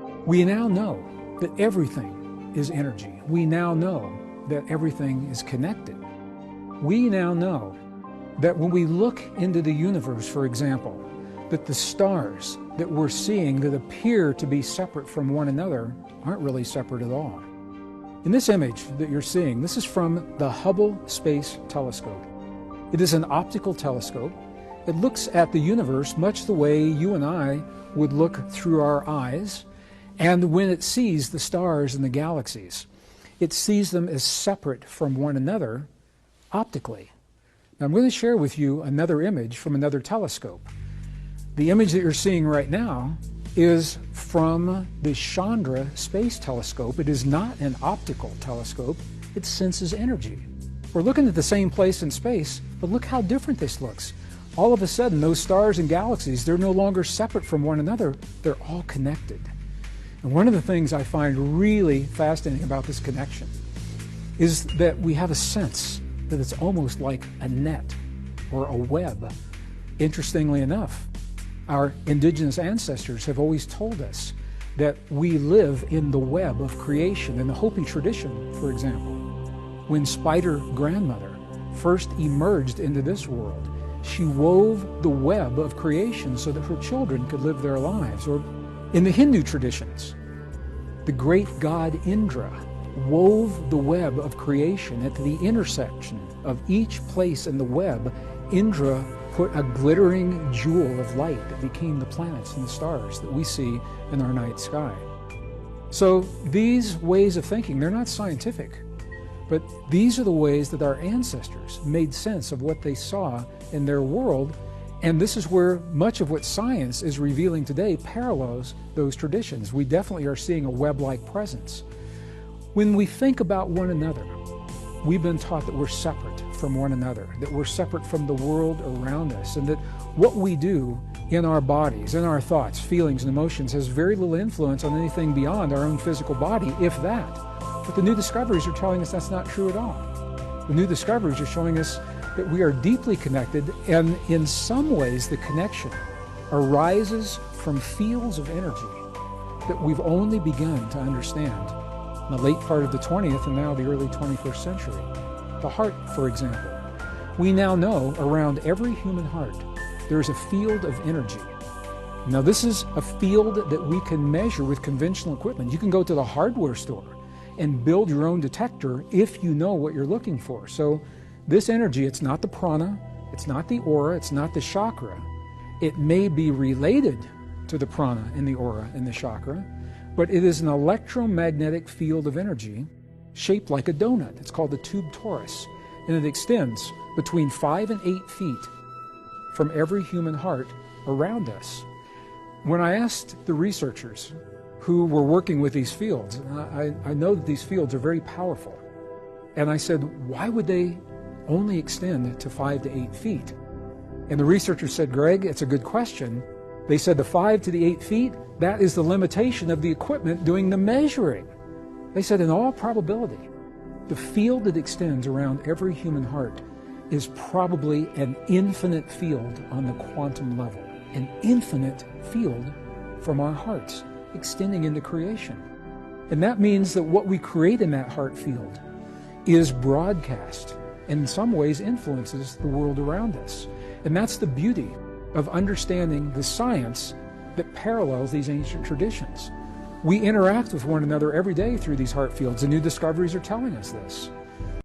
We now know that everything is energy. We now know that everything is connected. We now know that when we look into the universe, for example, that the stars that we're seeing that appear to be separate from one another aren't really separate at all. In this image that you're seeing, this is from the Hubble Space Telescope. It is an optical telescope. It looks at the universe much the way you and I would look through our eyes, and when it sees the stars and the galaxies, it sees them as separate from one another optically. Now I'm going to share with you another image from another telescope. The image that you're seeing right now is from the Chandra Space Telescope. It is not an optical telescope. It senses energy. We're looking at the same place in space, but look how different this looks. All of a sudden, those stars and galaxies, they're no longer separate from one another. They're all connected. And one of the things I find really fascinating about this connection is that we have a sense that it's almost like a net or a web. Interestingly enough, our indigenous ancestors have always told us that we live in the web of creation. In the Hopi tradition, for example, when Spider Grandmother first emerged into this world, she wove the web of creation so that her children could live their lives. Or in the Hindu traditions, the great god Indra wove the web of creation. At the intersection of each place in the web, Indra put a glittering jewel of light that became the planets and the stars that we see in our night sky. So these ways of thinking, they're not scientific, but these are the ways that our ancestors made sense of what they saw in their world, and this is where much of what science is revealing today parallels those traditions. We definitely are seeing a web-like presence. When we think about one another, we've been taught that we're separate from one another, that we're separate from the world around us, and that what we do in our bodies, in our thoughts, feelings, and emotions has very little influence on anything beyond our own physical body, if that. But the new discoveries are telling us that's not true at all. The new discoveries are showing us that we are deeply connected, and in some ways the connection arises from fields of energy that we've only begun to understand in the late part of the 20th and now the early 21st century. The heart, for example. We now know around every human heart there is a field of energy. Now this is a field that we can measure with conventional equipment. You can go to the hardware store and build your own detector if you know what you're looking for. So this energy, it's not the prana, it's not the aura, it's not the chakra. It may be related to the prana and the aura and the chakra, but it is an electromagnetic field of energy shaped like a donut. It's called the tube torus, and it extends between 5 and 8 feet from every human heart around us. When I asked the researchers who were working with these fields, I know that these fields are very powerful, and I said, why would they only extend to 5 to 8 feet? And the researchers said, Greg, it's a good question. They said the 5 to the 8 feet, that is the limitation of the equipment doing the measuring. They said in all probability, the field that extends around every human heart is probably an infinite field on the quantum level, an infinite field from our hearts extending into creation. And that means that what we create in that heart field is broadcast and in some ways influences the world around us. And that's the beauty of understanding the science that parallels these ancient traditions. We interact with one another every day through these heart fields, and new discoveries are telling us this.